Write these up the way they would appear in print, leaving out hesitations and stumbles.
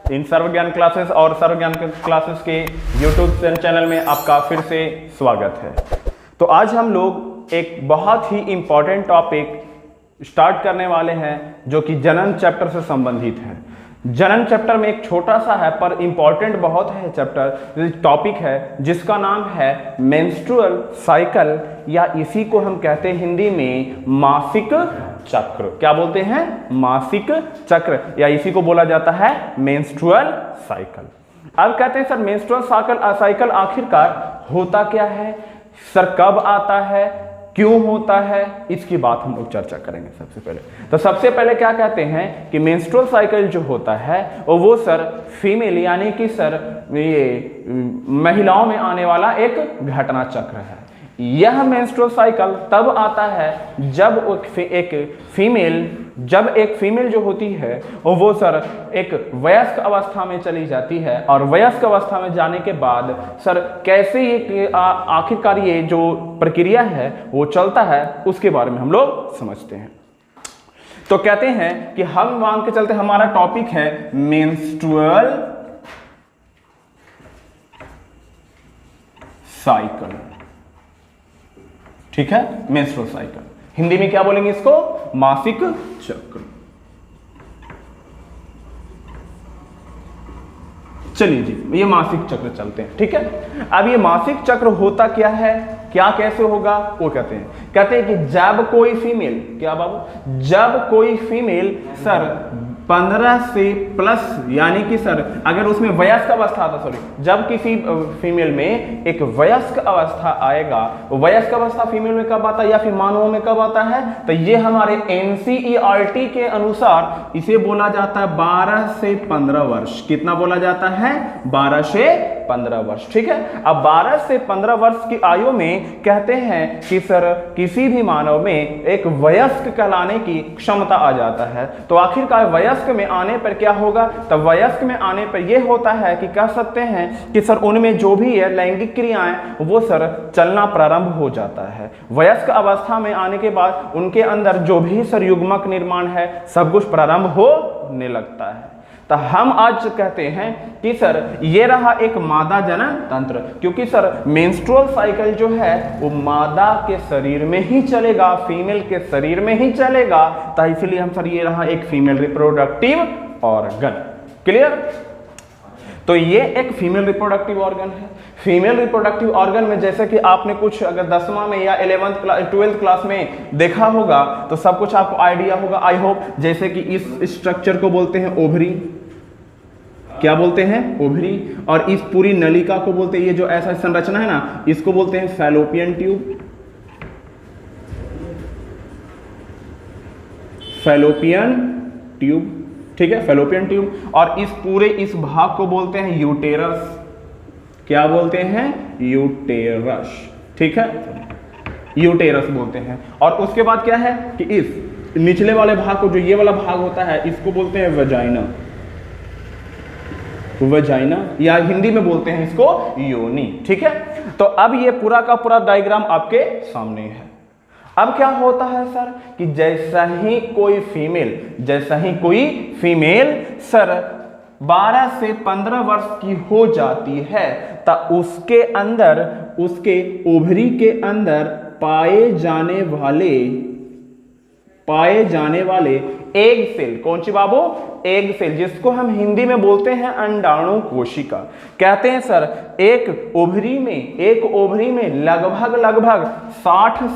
इन सर्वज्ञान classes और सर्वज्ञान classes के YouTube channel में आपका फिर से स्वागत है। तो आज हम लोग एक बहुत ही इम्पोर्टेंट टॉपिक स्टार्ट करने वाले हैं जो कि जनन चैप्टर से संबंधित है। जनन चैप्टर में एक छोटा सा है पर इंपॉर्टेंट बहुत है चैप्टर, टॉपिक है जिसका नाम है मेंस्ट्रुअल साइकिल, या इसी को हम कहते हैं हिंदी में मासिक चक्र। क्या बोलते हैं? मासिक चक्र, या इसी को बोला जाता है मेंस्ट्रुअल साइकिल। अब कहते हैं सर मेंस्ट्रुअल साइकिल आखिरकार होता क्या है, सर कब आता है, क्यों होता है, इसकी बात हम लोग चर्चा करेंगे सबसे पहले। तो सबसे पहले क्या कहते हैं कि मेंस्ट्रुअल साइकिल जो होता है वो सर फीमेल यानी कि सर ये महिलाओं में आने वाला एक घटना चक्र है। यह मेंस्ट्रुअल साइकिल तब आता है जब एक फीमेल जो होती है वो सर एक वयस्क अवस्था में चली जाती है, और वयस्क अवस्था में जाने के बाद सर कैसे ये आखिरकार ये जो प्रक्रिया है वो चलता है उसके बारे में हम लोग समझते हैं। तो कहते हैं कि हम मान के चलते हमारा टॉपिक है मेंस्ट्रुअल साइकिल, ठीक है, मेंस्ट्रुअल साइकिल। हिंदी में क्या बोलेंगे इसको? मासिक चक्र। चलिए जी, ये मासिक चक्र चलते हैं, ठीक है। अब ये मासिक चक्र होता क्या है, क्या कैसे होगा, वो कहते हैं कि जब कोई फीमेल, क्या बाबू, जब कोई फीमेल सर 15 से प्लस यानी कि सर अगर उसमें वयस्क अवस्था आता, सॉरी, जब किसी फीमेल में एक वयस्क अवस्था आएगा, वयस्क अवस्था फीमेल में कब आता है या फिर मानवों में कब आता है, तो ये हमारे NCERT के अनुसार इसे बोला जाता है 12 से 15 वर्ष। कितना बोला जाता है? 12 से 15 वर्ष, ठीक है। अब 12 से 15 वर्ष की आयु में कहते हैं कि सर किसी भी मानव में एक वयस्क कहलाने की क्षमता आ जाता है। तो आखिरकार वयस्क में आने पर क्या होगा? तो वयस्क में आने पर यह होता है कि कह सकते हैं कि सर उनमें जो भी है लैंगिक क्रियाएं वो सर चलना प्रारंभ हो जाता है। वयस्क अवस्था में आने के बाद उनके अंदर जो भी सर युग्मक निर्माण है सब कुछ प्रारंभ होने लगता है। तो हम आज कहते हैं कि सर ये रहा एक मादा जनन तंत्र, क्योंकि सर मेंस्ट्रुअल साइकिल जो है वो मादा के शरीर में ही चलेगा, फीमेल के शरीर में ही चलेगा। तो इसलिए हम सर ये रहा एक फीमेल रिप्रोडक्टिव ऑर्गन। क्लियर? तो ये एक फीमेल रिप्रोडक्टिव ऑर्गन है। फीमेल रिप्रोडक्टिव ऑर्गन में जैसे कि आपने कुछ अगर 10वां में या 12th क्लास में देखा होगा तो सब कुछ आपको आइडिया होगा, आई होप। जैसे कि इस स्ट्रक्चर को बोलते हैं ओवरी। क्या बोलते हैं? ओवरी। और इस पूरी नलिका को बोलते हैं, ये जो ऐसा संरचना है ना, इसको बोलते हैं फैलोपियन ट्यूब। फैलोपियन ट्यूब, ठीक है, फैलोपियन ट्यूब। और इस पूरे इस भाग को बोलते हैं यूटेरस। क्या बोलते हैं? यूटेरस, ठीक है, यूटेरस बोलते हैं। और उसके बाद क्या है कि इस निचले वाले भाग को, जो ये वाला भाग होता है, इसको बोलते हैं वजाइना। वजाइना, या हिंदी में बोलते हैं इसको योनि, ठीक है। तो अब ये पूरा का पूरा डायग्राम आपके सामने है। अब क्या होता है सर कि जैसा ही कोई फीमेल सर 12 से 15 वर्ष की हो जाती है तो उसके अंदर, उसके ओवरी के अंदर पाए जाने वाले एग सेल, कौन सी बाबू? एग सेल, जिसको हम हिंदी में बोलते हैं अंडाणु कोशिका। कहते हैं सर एक ओवरी में लगभग 60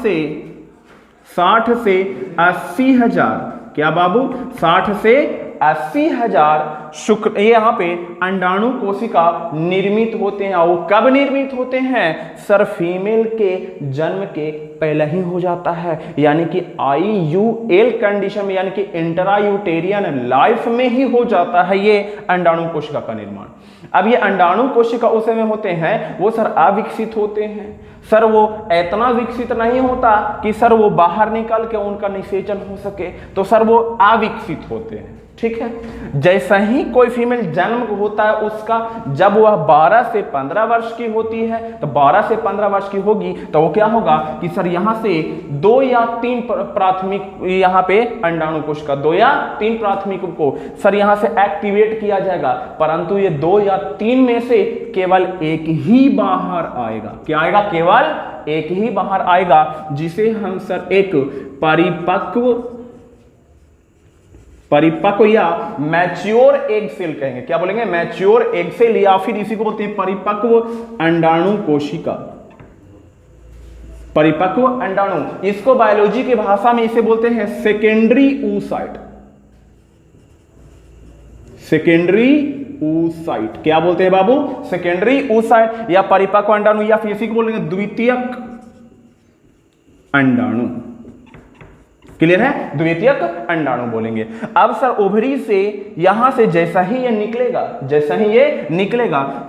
से 80 हजार, क्या बाबू? 60 से 80 हजार शुक्र ये यहाँ पे अंडाणु कोशिका निर्मित होते हैं। और वो कब निर्मित होते हैं? सर फीमेल के जन्म के पहले ही हो जाता है, यानी कि IUL कंडीशन में, यानी कि इंट्रायूटेरियन लाइफ में ही हो जाता है ये अंडाणु कोशिका का निर्माण। अब ये अंडाणु कोशिका उस समय होते हैं वो सर अविकसित होते हैं। सर वो इतना विकसित नहीं होता कि सर वो बाहर निकल के उनका निषेचन हो सके, तो सर वो अविकसित होते हैं, ठीक है। जैसा ही कोई फीमेल जन्म होता है उसका, जब वह 12 से 15 वर्ष की होती है, तो 12 से 15 वर्ष की होगी तो वो क्या होगा कि सर यहाँ से 2 या 3 प्राथमिक यहाँ पे अंडाणु कोशिका, 2 या 3 प्राथमिक को सर यहाँ से एक्टिवेट किया जाएगा, परंतु ये 2 या 3 में से केवल एक ही बाहर आएगा। क्या आएगा? केवल एक ही बाहर आएगा, जिसे हम सर एक परिपक्व या मैच्योर एग सेल कहेंगे। क्या बोलेंगे? मैच्योर एग सेल, या फिर इसी को बोलते हैं परिपक्व अंडाणु कोशिका। परिपक्व अंडाणु, इसको बायोलॉजी की भाषा में इसे बोलते हैं सेकेंडरी oocyte। सेकेंडरी oocyte क्या बोलते हैं बाबू? सेकेंडरी oocyte या परिपक्व अंडाणु, या फिर इसी को बोलेंगे द्वितीयक अंडाणु। क्लियर है? द्वितीयक अंडाणु बोलेंगे। अब सर ओवरी से यहां से जैसा ही ये निकलेगा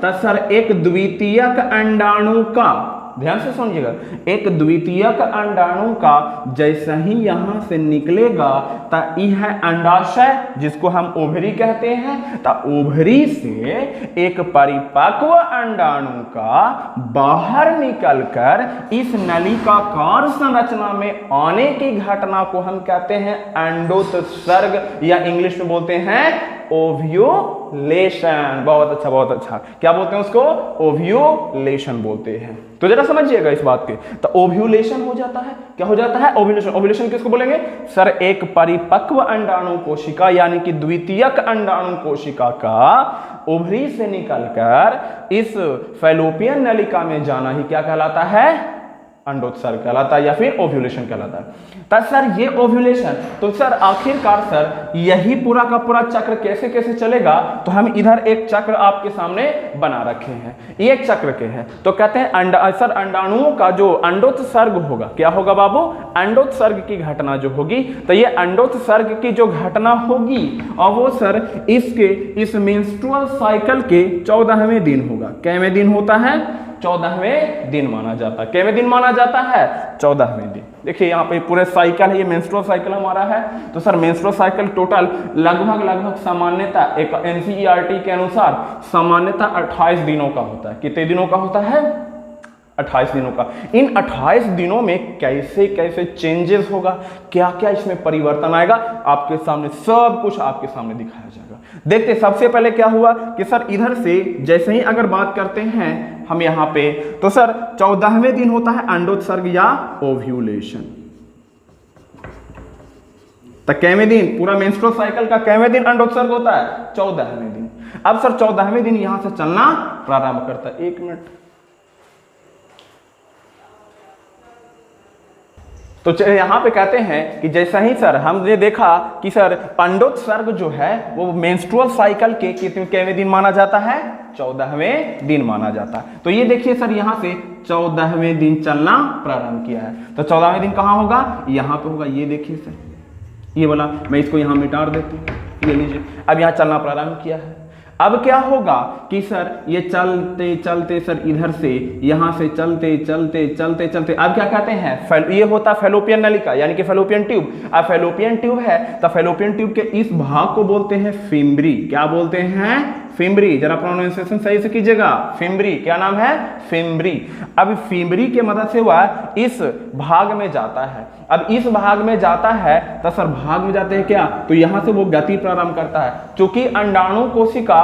तब सर एक द्वितीयक अंडाणु का, ध्यान से सुनिएगा, एक द्वितीयक अंडाणु का जैसा ही यहां से निकलेगा तो यह अंडाशय, जिसको हम ओवरी कहते हैं, तो ओवरी से एक परिपक्व अंडाणु का बाहर निकलकर इस नलिकाकार संरचना में आने की घटना को हम कहते हैं अंडोत्सर्ग, या इंग्लिश में बोलते हैं ओव्यूलेशन। बहुत अच्छा, बहुत अच्छा। क्या बोलते हैं उसको? ओव्यूलेशन बोलते हैं। तो जरा समझिएगा इस बात के, तो ओव्यूलेशन हो जाता है। क्या हो जाता है? ओव्यूलेशन। ओव्यूलेशन किसको बोलेंगे सर? एक परिपक्व अंडाणु कोशिका यानी कि द्वितीयक अंडाणु कोशिका का ओवरी से निकलकर इस फैलोपियन नलिका में जाना ही क्या कहलाता है? अंडोत्सर्ग कहलाता है, या फिर ओव्यूलेशन कहलाता है। तब सर ये ओव्यूलेशन, तो सर आखिरकार सर यही पूरा का पूरा चक्र कैसे कैसे चलेगा, तो हम इधर एक चक्र आपके सामने बना रखे हैं, ये एक चक्र के हैं। तो कहते हैं सर अंडाणुओं का जो अंडोत्सर्ग होगा, क्या होगा बाबू? अंडोत्सर्ग की घटना जो होगी, तो ये अंडोत्सर्ग की जो घटना होगी और वो सर इस मेंस्ट्रुअल साइकिल के 14वें दिन होगा। कैवें दिन होता है? 14वें दिन माना जाता है। कैवें दिन माना जाता है? 14वें दिन। देखिए यहाँ पे पूरे साइकिल है, ये मेंस्ट्रुअल साइकिल हमारा है। तो सर मेंस्ट्रुअल साइकिल टोटल लगभग सामान्यतः एक एनसीईआरटी के अनुसार सामान्यतः 28 दिनों का होता है। कितने दिनों का होता है? 28 दिनों का। इन 28 दिनों में कैसे कैसे चेंजेस होगा, क्या क्या इसमें परिवर्तन आएगा, आपके सामने सब कुछ आपके सामने दिखाया जाएगा। देखते सबसे पहले क्या हुआ कि सर इधर से जैसे ही अगर बात करते हैं हम यहाँ पे, तो सर 14वें दिन होता है अंडोत्सर्ग या ओव्यूलेशन। तो कैवें दिन, पूरा मेंस्ट्रुअल साइकिल का कैवें दिन अंडोत्सर्ग होता है? 14वें दिन। अब सर 14वें दिन यहां से चलना प्रारंभ करता है। 1 मिनट। तो यहां पे कहते हैं कि जैसा ही सर हमने देखा कि सर अंडोत्सर्ग जो है वो मेंस्ट्रुअल साइकिल के कितने दिन माना जाता है? 14वें दिन माना जाता है। तो ये देखिए सर यहां से 14वें दिन चलना प्रारंभ किया है। तो 14वें दिन कहां होगा? यहां पे होगा। ये देखिए सर, ये वाला मैं इसको यहां मिटा देती हूं, ये लीजिए। अब यहां चलना प्रारंभ किया है। अब क्या होगा कि सर ये चलते चलते सर इधर से यहां से चलते चलते चलते चलते, अब क्या कहते हैं? ये होता फैलोपियन नलिका यानी कि फैलोपियन ट्यूब। अब फैलोपियन ट्यूब है तो फैलोपियन ट्यूब के इस भाग को बोलते हैं फिम्बरी। क्या बोलते हैं? फिम्बरी। जरा प्रोनाउंसिएशन सही से कीजिएगा। फिम्बरी। क्या नाम है? फिम्बरी। अब फिम्बरी के मदद से वह इस भाग में जाता है। अब इस भाग में जाता है तो सर भाग में जाते हैं क्या, तो यहां से वो गति प्रारंभ करता है। क्योंकि अंडाणु कोशिका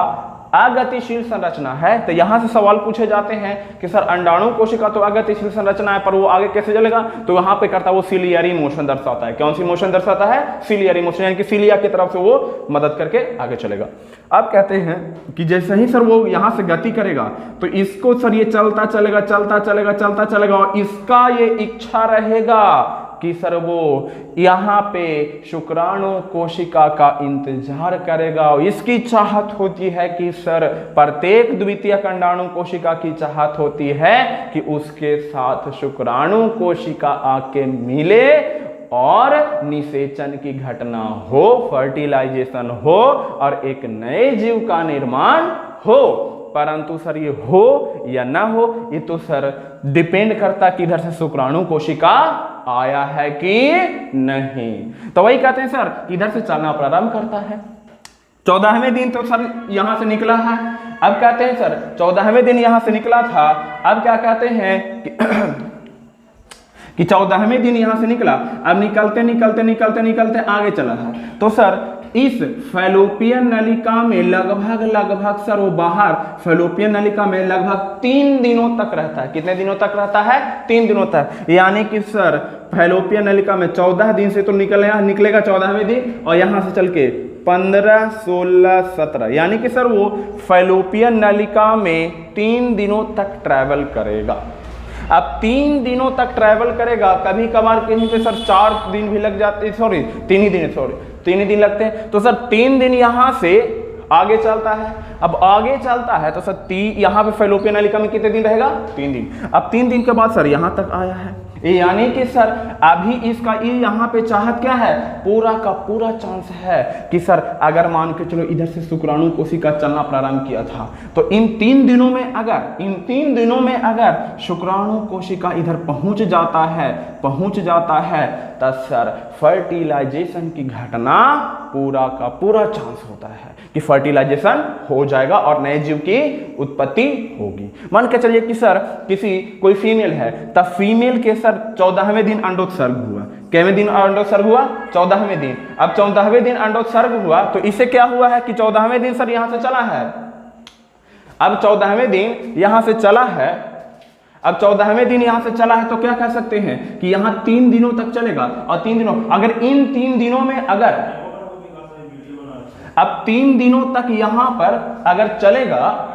अगतिशील संरचना है, तो यहां से सवाल पूछे जाते हैं कि सर अंडाणु कोशिका तो अगतिशील संरचना है पर वो आगे कैसे चलेगा, तो वहां पे करता है वो सिलियरी मोशन दर्शाता है। कौन सी मोशन दर्शाता है? सिलियरी मोशन, यानी कि सिलिया की तरफ से वो मदद करके आगे चलेगा। अब कहते हैं कि जैसे ही सर वो यहां से गति करेगा तो इसको सर ये चलता चलेगा चलता चलेगा चलता चलेगा, और इसका ये इच्छा रहेगा कि सर वो यहाँ पे शुक्राणु कोशिका का इंतजार करेगा। इसकी चाहत होती है कि सर प्रत्येक द्वितीयक अंडाणु कोशिका की चाहत होती है कि उसके साथ शुक्राणु कोशिका आके मिले और निषेचन की घटना हो, फर्टिलाइजेशन हो और एक नए जीव का निर्माण हो। परंतु सर ये हो या ना हो ये तो सर डिपेंड करता कि इधर से शुक्राणु कोशिका आया है कि नहीं। तो वही कहते हैं सर इधर से चलना प्रारंभ करता है। 14वें दिन तो सर यहां से निकला है। अब कहते हैं सर 14वें दिन यहां से निकला था, अब क्या कहते हैं कि 14वें दिन यहां से निकला, अब निकलते निकलते निकलते निकलते आगे चला है। तो सर इस फैलोपियन नलिका में लगभग सर वो बाहर फैलोपियन नलिका में लगभग 3 दिनों तक रहता है। कितने दिनों तक रहता है? 3 दिनों तक। यानी कि सर फैलोपियन नलिका में 14 दिन से तो निकलेगा 14वें दिन, और यहां से चल के 15, 16, 17, यानी कि सर वो फैलोपियन नलिका में 3 दिनों तक ट्रैवल करेगा। अब 3 दिनों तक ट्रैवल करेगा, कभी कभार कहीं पे सर 4 दिन भी लग जाते, 3 ही दिन लगते हैं। तो सर 3 दिन यहां से आगे चलता है। अब आगे चलता है तो सर यहाँ पे फैलोपियन नलिका में कितने दिन रहेगा? 3 दिन। अब 3 दिन के बाद सर यहाँ तक आया है, यानी कि सर अभी इसका ये यहाँ पे चाहत क्या है? पूरा का पूरा चांस है कि सर अगर मान के चलो इधर से शुक्राणु कोशिका चलना प्रारंभ किया था, तो इन 3 दिनों में अगर शुक्राणु कोशिका इधर पहुंच जाता है तो सर फर्टिलाइजेशन की घटना पूरा का पूरा चांस होता है कि फर्टिलाइजेशन हो जाएगा और नए जीव की उत्पत्ति होगी। मान के चलिए कि सर कोई फीमेल है, तब फीमेल के सर 14वें दिन अंडोत्सर्ग हुआ। कितवें दिन अंडोत्सर्ग हुआ? 14वें दिन। अब 14वें दिन अंडोत्सर्ग हुआ तो इससे क्या हुआ है कि 14वें दिन सर यहां से चला है। अब 14वें दिन यहां से चला है, अब 14वें दिन यहां से चला है तो क्या कह सकते हैं कि यहां 3 दिनों तक चलेगा। और 3 दिनों, अगर इन 3 दिनों में अब 3 दिनों तक यहां पर अगर चलेगा,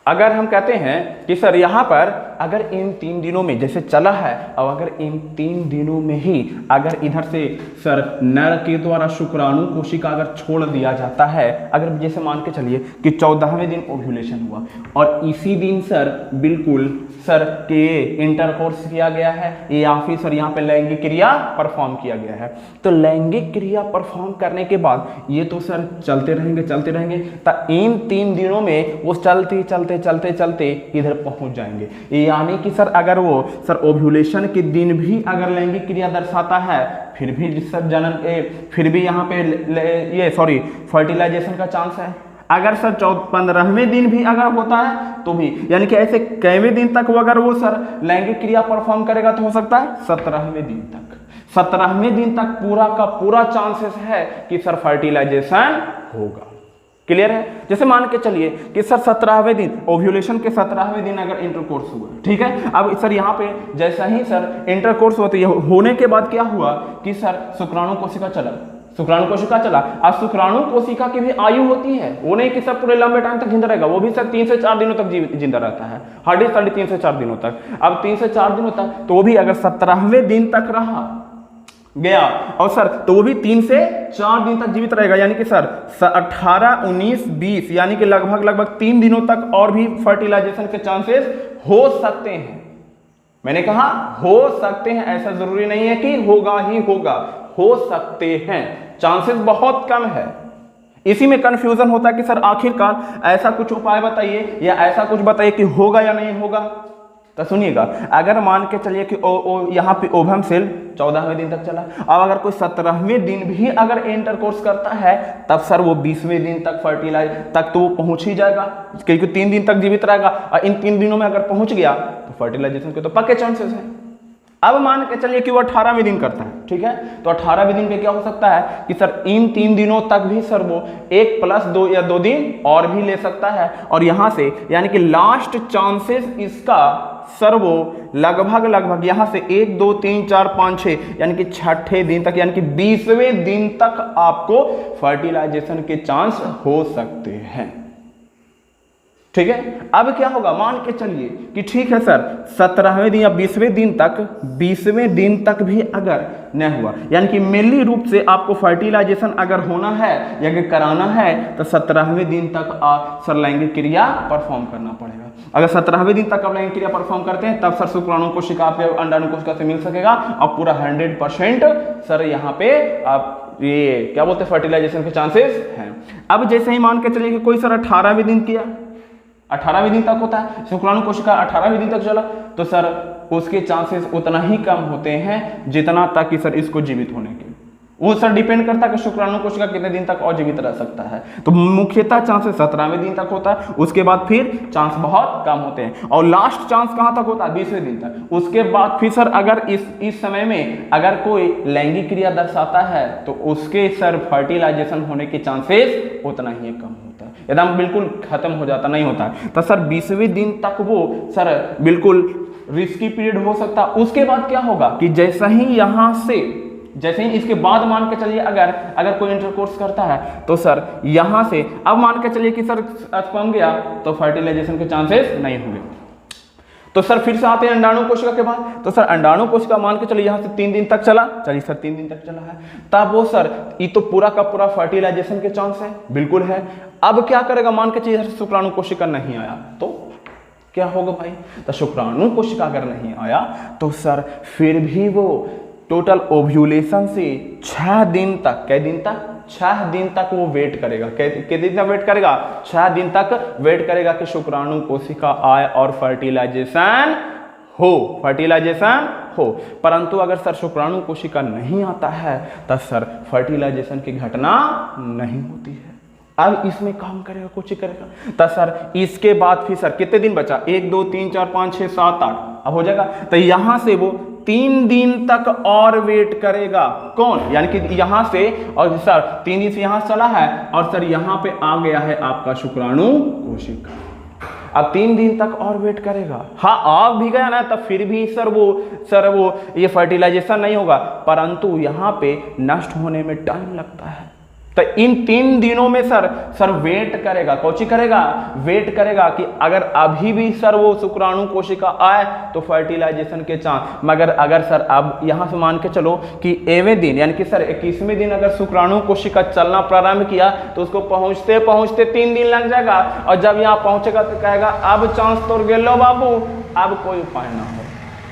अगर हम कहते हैं कि सर यहां पर अगर इन 3 दिनों में जैसे चला है, और अगर इन 3 दिनों में ही अगर इधर से सर नर के द्वारा शुक्राणु कोशिका अगर छोड़ दिया जाता है, अगर जैसे मान के चलिए कि 14वें दिन ओव्यूलेशन हुआ और इसी दिन सर बिल्कुल सर के इंटरकोर्स किया गया है, या फिर सर यहाँ पे लैंगिक क्रिया परफॉर्म किया गया है, तो लैंगिक क्रिया परफॉर्म करने के बाद ये तो सर चलते रहेंगे, तो इन 3 दिनों में वो चलते इधर पहुंच जाएंगे। यानी कि सर अगर वो सर ओव्यूलेशन के दिन भी अगर लैंगिक क्रिया दर्शाता है, फिर भी सर फिर भी यहाँ पे फर्टिलाइजेशन का चांस है। अगर सर 15वें दिन भी अगर होता है तो भी, यानी कि ऐसे कैवें दिन तक वो अगर वो सर लैंगिक क्रिया परफॉर्म करेगा तो हो सकता है 17वें दिन तक। 17वें दिन तक पूरा का पूरा चांसेस है कि सर फर्टिलाइजेशन होगा। क्लियर है? जैसे मान के चलिए कि सर 17वें दिन ओव्यूलेशन के 17वें दिन अगर इंटरकोर्स हुआ, ठीक है। अब सर यहाँ पे जैसा ही सर इंटरकोर्स होती है, होने के बाद क्या हुआ कि सर शुक्राणु कोशिका चला। अब शुक्राणु कोशिका की भी आयु होती है, वो नहीं कि सब पूरे लंबे टाइम तक जिंदा रहेगा, वो भी सर 3 से 4 दिनों तक जिंदा रहता है, हार्डली 3 से 4 दिनों तक। अब 3 से 4 दिनों तक तो वो भी अगर 17वें दिन तक रहा गया, और सर तो वो भी 3 से 4 दिन तक जीवित रहेगा, यानी कि सर 18, 19, 20 यानी कि लगभग 3 दिनों तक और भी फर्टिलाइजेशन के चांसेस हो सकते हैं। मैंने कहा हो सकते हैं, ऐसा जरूरी नहीं है कि होगा ही होगा, हो सकते हैं, चांसेस बहुत कम है। इसी में कंफ्यूजन होता है कि सर आखिरकार ऐसा कुछ उपाय बताइए या ऐसा कुछ बताइए कि होगा या नहीं होगा। तो सुनिएगा, अगर मान के चलिए कि यहाँ पे ओवम सेल 14वें दिन तक चला, अब अगर कोई 17वें दिन भी अगर इंटरकोर्स करता है, तब सर वो 20वें दिन तक फर्टिलाइज तक तो वो पहुंच ही जाएगा, क्योंकि 3 दिन तक जीवित रहेगा, और इन 3 दिनों में अगर पहुंच गया तो फर्टिलाइजेशन के तो पक्के चांसेस हैं। अब मान के चलिए कि वो 18वें दिन करता है, ठीक है, तो 18वें दिन पे क्या हो सकता है कि सर इन 3 दिनों तक भी सर वो 1 + 2 या 2 दिन और भी ले सकता है, और यहां से यानी कि लास्ट चांसेस इसका सर वो लगभग यहां से 1, 2, 3, 4, 5, 6 यानी कि 6ठे दिन तक, यानी कि 20वें दिन तक आपको फर्टिलाइजेशन के चांस हो सकते हैं। ठीक है, अब क्या होगा, मान के चलिए कि ठीक है सर 17वें दिन या 20वें दिन तक भी अगर न हुआ, यानी कि मेनली रूप से आपको फर्टिलाइजेशन अगर होना है या अगर कराना है तो 17वें दिन तक सर लैंगिक क्रिया परफॉर्म करना पड़ेगा। अगर 17वें दिन तक आप लैंगिक क्रिया परफॉर्म करते हैं तब सर शुक्राणु कोशिका पे अंडाणु कोशिका से मिल सकेगा, और पूरा 100% सर यहाँ पे आप ये क्या बोलते हैं फर्टिलाइजेशन के चांसेस हैं। अब जैसे ही मान के चलिए कि कोई सर 18वें दिन किया, 18वें दिन तक होता है शुक्राणु कोशिका, 18वें दिन तक चला, तो सर उसके चांसेस उतना ही कम होते हैं जितना तक कि सर इसको जीवित होने के। वो सर डिपेंड करता है कि शुक्राणु कोशिका कितने दिन तक और जीवित रह सकता है। तो मुख्यतः चांसेस 17वें दिन तक होता है, उसके बाद फिर चांस बहुत कम होते हैं, और लास्ट चांस कहां तक होता है? 20वें दिन तक। उसके बाद फिर सर अगर इस समय में अगर कोई लैंगिक क्रिया दर्शाता है तो उसके सर फर्टिलाइजेशन होने के चांसेस उतना ही कम होता है, एकदम बिल्कुल खत्म हो जाता नहीं होता है। तो सर 20वें दिन तक वो सर बिल्कुल रिस्की पीरियड हो सकता है। उसके बाद क्या होगा कि जैसे ही इसके बाद मान के चलिए अगर कोई इंटरकोर्स करता है तो सर यहां से अब मान के चलिए कि सर स्पर्म गया तो फर्टिलाइजेशन के चांसेस नहीं होंगे। तो सर फिर से आते हैं अंडाणु कोशिका के बाद। तो सर अंडाणु कोशिका मान के चलिए यहां से 3 दिन तक चला, चलिए सर 3 दिन तक चला है, तब वो सर ये तो पूरा का पूरा फर्टिलाइजेशन के चांस है, बिल्कुल है। अब क्या करेगा? मान के चलिए शुक्राणु कोशिका नहीं आया तो क्या होगा भाई? तो शुक्राणु कोशिका अगर नहीं आया तो सर फिर भी वो टोटल ओव्यूलेशन से 6 दिन तक, कै दिन तक? 6 दिन तक वो वेट करेगा। कितने दिन तक वेट करेगा? 6 दिन तक वेट करेगा कि शुक्राणु कोशिका आए और फर्टिलाइजेशन हो। परंतु अगर सर शुक्राणु कोशिका नहीं आता है तब सर फर्टिलाइजेशन की घटना नहीं होती है। अब इसमें काम करेगा, कुछ करेगा। तो सर इसके बाद फिर सर कितने दिन बचा? 1 2 3 4 5 6 7 8 अब हो जाएगा। तो यहां से वो 3 दिन तक और वेट करेगा। कौन? यानी कि यहां से, और सर 3 दिन से यहां चला है और सर यहां पे आ गया है आपका शुक्राणु कोशिका। अब 3 दिन तक और वेट करेगा। हाँ आ भी गया ना, तब फिर भी सर वो ये फर्टिलाइजेशन नहीं होगा, परंतु यहां पे नष्ट होने में टाइम लगता है। तो इन 3 दिनों में सर वेट करेगा। कौची करेगा? वेट करेगा कि अगर अभी भी सर वो शुक्राणु कोशिका आए तो फर्टिलाइजेशन के चांस, मगर अगर सर अब यहां से मान के चलो कि 1वें दिन यानी कि सर 21वें दिन अगर शुक्राणु कोशिका चलना प्रारंभ किया तो उसको पहुंचते पहुंचते 3 दिन लग जाएगा, और जब यहाँ पहुंचेगा तो कहेगा अब चांस तोड़ गेलो बाबू, अब कोई उपाय ना हो,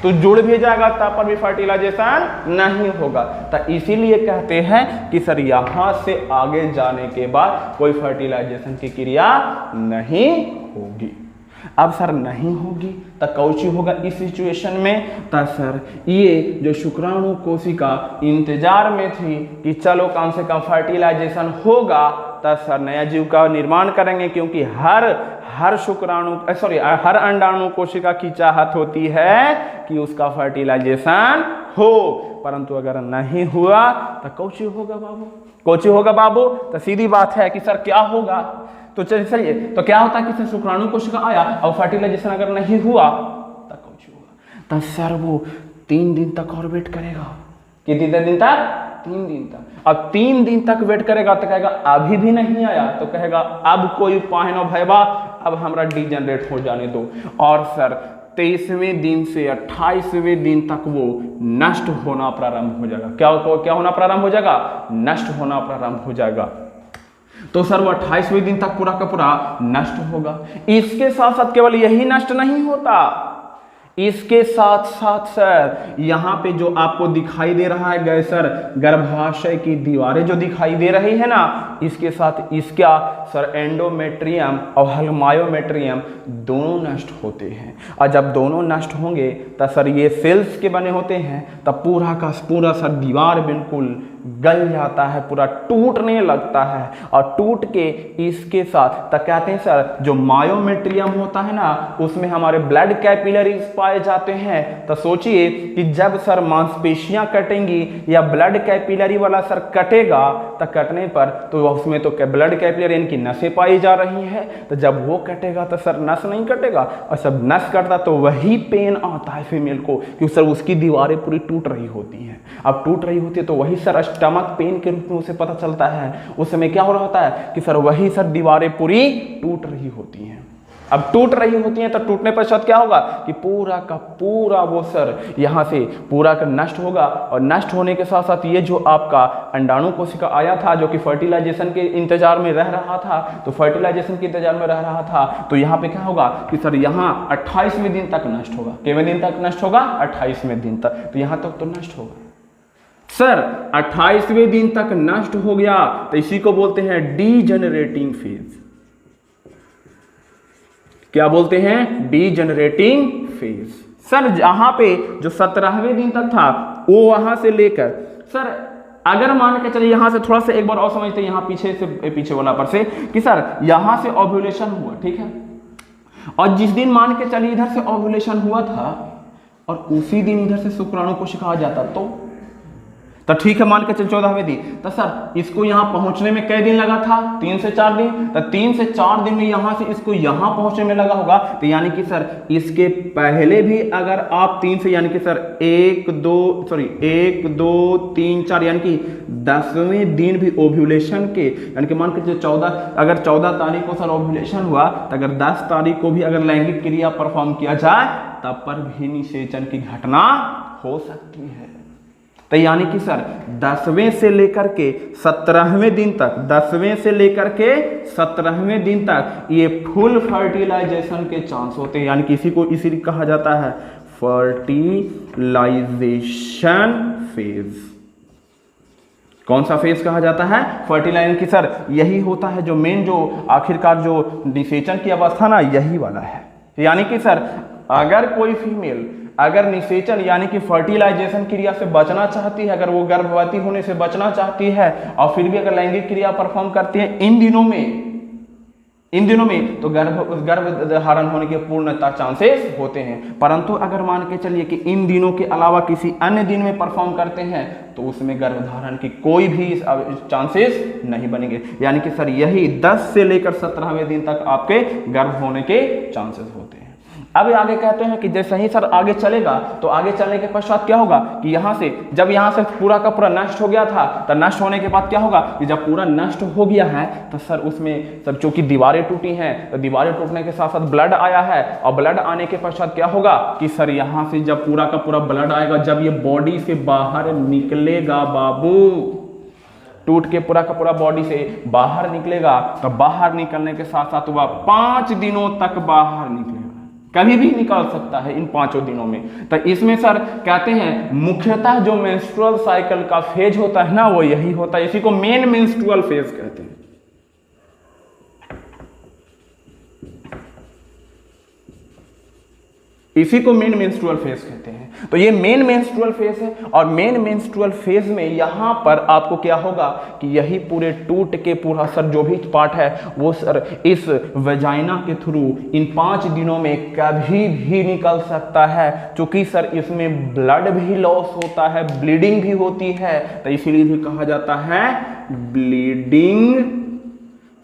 तो जुड़ भी जाएगा तब पर भी फर्टिलाइजेशन नहीं होगा। तो इसीलिए कहते हैं कि सर यहां से आगे जाने के बाद कोई फर्टिलाइजेशन की क्रिया नहीं होगी। अब सर नहीं होगी तो कौची होगा इस सिचुएशन में? तो सर ये जो शुक्राणु कोशिका इंतजार में थी कि चलो कम से कम फर्टिलाइजेशन होगा, तो सर नया जीव का निर्माण करेंगे, क्योंकि हर अंडाणु कोशिका की चाहत होती है कि उसका फर्टिलाइजेशन हो। परंतु अगर नहीं हुआ तो कौची होगा बाबू? कौची होगा बाबू? तो सीधी बात है कि सर क्या होगा? तो चलिए तो क्या होता है कि सर शुक्राणु कोशिका आया और फर्टिलाइजेशन अगर नहीं हुआ तो कौची होगा? तो सर वो 3 दिन तक और वेट करेगा। कितने दिन तक? 3 दिन तक। अब 3 दिन तक वेट करेगा तो कहेगा अभी भी नहीं आया, तो कहेगा अब कोई उपाय न भैया, अब हमारा डीजनरेट हो जाने दो। और सर 23वें दिन से 28वें दिन तक वो नष्ट होना प्रारंभ हो जाएगा। क्या होना प्रारंभ हो जाएगा? नष्ट होना प्रारंभ हो जाएगा। तो सर वो 28वें दिन तक पूरा का पूरा नष्ट होगा। इसके साथ साथ केवल यही नष्ट नहीं होता, इसके साथ साथ सर यहाँ पे जो आपको दिखाई दे रहा है सर गर्भाशय की दीवारें जो दिखाई दे रही है ना, इसके साथ इसका सर एंडोमेट्रियम और मायोमेट्रियम दोनों नष्ट होते हैं। और जब दोनों नष्ट होंगे तब सर ये सेल्स के बने होते हैं, तब पूरा का पूरा सर दीवार बिल्कुल गल जाता है, पूरा टूटने लगता है। और टूट के इसके साथ तब कहते हैं सर जो मायोमेट्रियम होता है ना, उसमें हमारे ब्लड कैपिलरीज पाए जाते हैं। तो सोचिए कि जब सर मांसपेशियां कटेंगी या ब्लड कैपिलरी वाला सर कटेगा, तो कटने पर तो उसमें तो ब्लड कैपिलरी यानी कि नसें पाई जा रही है। तो जब वो कटेगा तो सर नस नहीं कटेगा, और सब नस कटता तो वही पेन आता है फीमेल को, क्योंकि सर उसकी दीवारें पूरी टूट रही होती हैं। अब टूट रही होती है तो वही सर स्टमक पेन के रूप में उसे पता चलता है। उस समय क्या हो रहा होता है कि सर वही सर दीवारें पूरी टूट रही होती हैं। अब टूट रही होती हैं तो टूटने पर शायद क्या होगा कि पूरा का पूरा वो सर यहाँ से पूरा का नष्ट होगा। और नष्ट होने के साथ साथ ये जो आपका अंडाणु कोशिका आया था जो कि फर्टिलाइजेशन के इंतजार में रह रहा था, तो फर्टिलाइजेशन के इंतजार में रह रहा था, तो यहाँ पे क्या होगा कि सर यहाँ 28वें दिन तक नष्ट होगा। कितने दिन तक नष्ट होगा? 28वें दिन तक। तो यहाँ तक तो नष्ट होगा सर। 28वें दिन तक नष्ट हो गया तो इसी को बोलते हैं डीजेनरेटिंग फेज। क्या बोलते हैं? डीजेनरेटिंग फेज। सर जहां पे जो 17वें दिन तक था वो वहां से लेकर सर अगर मान के चलिए यहां से थोड़ा सा एक बार और समझते हैं, यहां पीछे वाला पर से कि सर यहां से ओव्यूलेशन हुआ, ठीक है, और जिस दिन मान के चलिए इधर से ओव्यूलेशन हुआ था और उसी दिन इधर से शुक्राणु कोशिका आ जाता तो ठीक है, मान के चल 14वें दिन, तो सर इसको यहाँ पहुंचने में कई दिन लगा था? 3 से 4 दिन। तो 3 से 4 दिन में यहाँ से इसको यहाँ पहुंचने में लगा होगा, तो यानी कि सर इसके पहले भी अगर आप 3 से यानी कि सर 1 2 3 4 यानी कि 10वें दिन भी ओव्यूलेशन के यानी कि मान के चलिए 14 तारीख को सर ओव्यूलेशन हुआ, तो अगर 10 तारीख को भी अगर लैंगिक क्रिया परफॉर्म किया जाए तब पर भी निषेचन की घटना हो सकती है। तो यानी कि सर 10वें से लेकर के 17वें दिन तक, 10वें से लेकर के 17वें दिन तक ये फुल फर्टिलाइजेशन के चांस होते हैं, यानी कि इसी कहा जाता है फर्टिलाइजेशन फेज। कौन सा फेज कहा जाता है? फर्टिलाइजेशन की सर यही होता है जो मेन जो आखिरकार जो निषेचन की अवस्था ना यही वाला है। यानी कि सर अगर कोई फीमेल अगर निषेचन यानी कि फर्टिलाइजेशन क्रिया से बचना चाहती है, अगर वो गर्भवती होने से बचना चाहती है और फिर भी अगर लैंगिक क्रिया परफॉर्म करती है इन दिनों में तो गर्भ धारण होने के पूर्णतः चांसेस होते हैं। परंतु अगर मान के चलिए कि इन दिनों के अलावा किसी अन्य दिन में परफॉर्म करते हैं तो उसमें गर्भधारण की कोई भी चांसेस नहीं बनेंगे। यानी कि सर यही 10 से लेकर 17वें दिन तक आपके गर्भ होने के चांसेस होते हैं। अब आगे कहते हैं कि जैसे ही सर आगे चलेगा तो आगे चलने के पश्चात क्या होगा कि यहाँ से जब यहाँ से पूरा का पूरा नष्ट हो गया था, तो नष्ट होने के बाद क्या होगा कि जब पूरा नष्ट हो गया है तो सर उसमें सर चूंकि दीवारें टूटी हैं तो दीवारें टूटने के साथ साथ ब्लड आया है, और ब्लड आने के पश्चात क्या होगा कि सर यहाँ से जब पूरा का पूरा ब्लड आएगा, जब ये बॉडी से बाहर निकलेगा बाबू, टूट के पूरा का पूरा बॉडी से बाहर निकलेगा, तो बाहर निकलने के साथ साथ वह 5 दिनों तक बाहर निकलेगा, कभी भी निकाल सकता है इन 5 दिनों में। तो इसमें सर कहते हैं मुख्यतः जो मेंस्ट्रुअल साइकिल का फेज होता है ना वो यही होता है, इसी को मेन मेंस्ट्रुअल फेज कहते हैं। इसी को मेन मेंस्ट्रुअल फेज कहते हैं। तो ये मेन मेंस्ट्रुअल फेज है, और मेन मेंस्ट्रुअल फेज में यहां पर आपको क्या होगा कि यही पूरे टूट के पूरा सर जो भी पार्ट है वो सर इस वेजाइना के थ्रू इन 5 दिनों में कभी भी निकल सकता है। चूंकि सर इसमें ब्लड भी लॉस होता है, ब्लीडिंग भी होती है, तो इसीलिए भी कहा जाता है ब्लीडिंग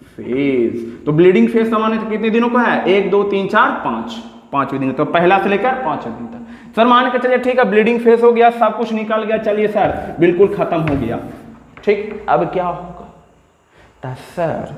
फेज। तो ब्लीडिंग फेज सामान्य कितने दिनों का है? 1 2 3 4 5 5वें दिन, तो पहला से लेकर 5वें दिन तक। सर मान के चलिए ठीक है ब्लीडिंग फेस हो गया, सब कुछ निकल गया, चलिए सर बिल्कुल खत्म हो गया, ठीक। अब क्या होगा? तो सर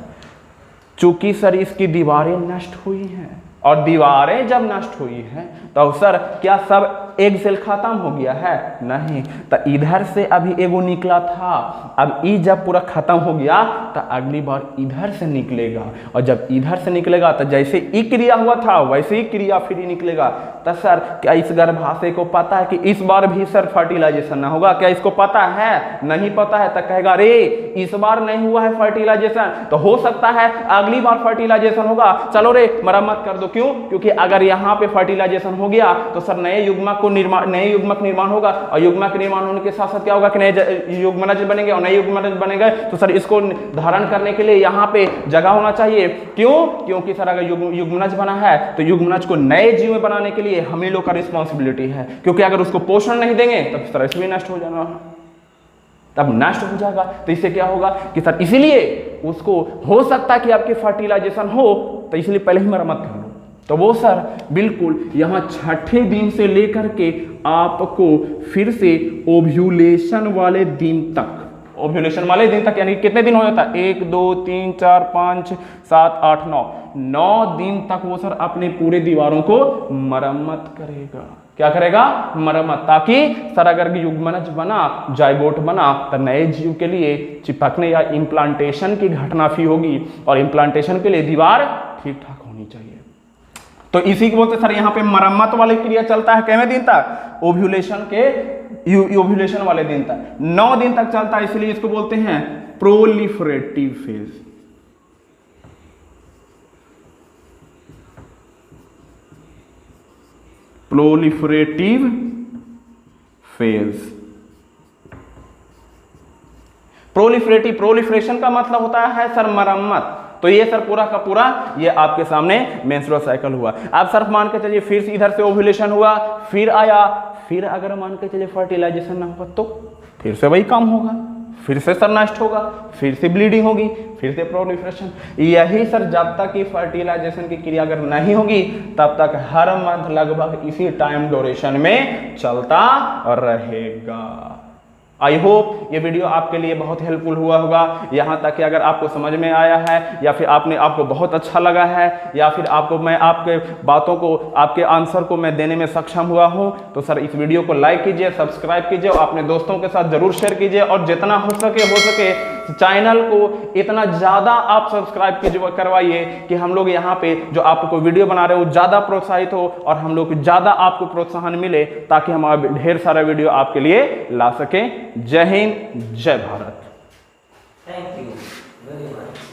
चूंकि सर इसकी दीवारें नष्ट हुई हैं, और दीवारें जब नष्ट हुई हैं तो सर क्या सब एक सेल खत्म हो गया है? नहीं। तो इधर से अभी एगो निकला था, अब ई जब पूरा खत्म हो गया तो अगली बार इधर से निकलेगा, और जब इधर से निकलेगा तो जैसे ई क्रिया हुआ था वैसे ही क्रिया फिर निकलेगा। तो सर क्या इस गर्भाशय को पता है कि इस बार भी सर फर्टिलाइजेशन ना होगा? क्या इसको पता है? नहीं पता है। तो कहेगा रे इस बार नहीं हुआ है फर्टिलाइजेशन, तो हो सकता है अगली बार फर्टिलाइजेशन होगा, चलो रे मरम्मत कर दो। क्यों? क्योंकि अगर यहाँ पे फर्टिलाइजेशन हो गया तो सर नए युग्मक निर्माण होगा, और युग्मक निर्माण होने के साथ साथ क्या होगा कि नए युग्मनज बनेंगे, और नए युग्मनज बनेंगे तो सर इसको धारण करने के लिए यहाँ पे जगह होना चाहिए। क्यों? क्योंकि सर अगर युग्मनज बना है तो युग्मनज को नए जीव में बनाने के लिए हम ही लोग का रिस्पॉन्सिबिलिटी है, क्योंकि अगर उसको पोषण नहीं देंगे तब सर इसमें नष्ट हो जाना, तब नष्ट हो जाएगा। तो इससे क्या होगा कि सर इसीलिए उसको हो सकता है कि आपके फर्टिलाइजेशन हो, तो इसलिए पहले ही मरम्मत कर लो। तो वो सर बिल्कुल यहाँ 6ठे दिन से लेकर के आपको फिर से ओव्यूलेशन वाले दिन तक, ओव्यूलेशन वाले दिन तक यानी कितने दिन हो जाता है? 1 2 3 4 5 7 8 9 दिन तक वो सर अपने पूरे दीवारों को मरम्मत करेगा। क्या करेगा? मरम्मत, ताकि सर अगर युग्मनज बना, जाइगोट बना, तो नए जीव के लिए चिपकने या इम्प्लांटेशन की घटना भी होगी, और इम्प्लांटेशन के लिए दीवार ठीक ठाक होनी चाहिए। तो इसी को बोलते सर यहाँ पे मरम्मत वाली क्रिया चलता है कितने दिन तक? ओव्यूलेशन वाले दिन तक, 9 दिन तक चलता है, इसलिए इसको बोलते हैं proliferative phase. Proliferative phase. Proliferation का मतलब होता है सर मरम्मत। तो ये सर पूरा का पूरा ये आपके सामने मेंस्ट्रुअल साइकिल हुआ। अब सर मान के चलिए फिर से इधर से ओव्यूलेशन हुआ, फिर आया, फिर अगर मान के चलिए फर्टिलाइजेशन ना हुआ तो फिर से वही काम होगा, फिर से सर नष्ट होगा, फिर से ब्लीडिंग होगी, फिर से प्रोलिफरेशन। यही सर जब तक कि फर्टिलाइजेशन की क्रिया अगर नहीं होगी तब तक हर मंथ लगभग इसी टाइम ड्यूरेशन में चलता रहेगा। आई होप ये वीडियो आपके लिए बहुत हेल्पफुल हुआ होगा। यहाँ तक कि अगर आपको समझ में आया है या फिर आपको बहुत अच्छा लगा है या फिर मैं आपके बातों को, आपके आंसर को मैं देने में सक्षम हुआ हूँ तो सर इस वीडियो को लाइक कीजिए, सब्सक्राइब कीजिए और अपने दोस्तों के साथ जरूर शेयर कीजिए। और जितना हो सके चैनल को इतना ज़्यादा आप सब्सक्राइब कीजिए, करवाइए कि हम लोग यहाँ पे जो आपको वीडियो बना रहे हो ज़्यादा प्रोत्साहित हो और हम लोग ज़्यादा आपको प्रोत्साहन मिले ताकि हम ढेर सारा वीडियो आपके लिए ला सकें। जय हिंद, जय Bharat. Thank you very much.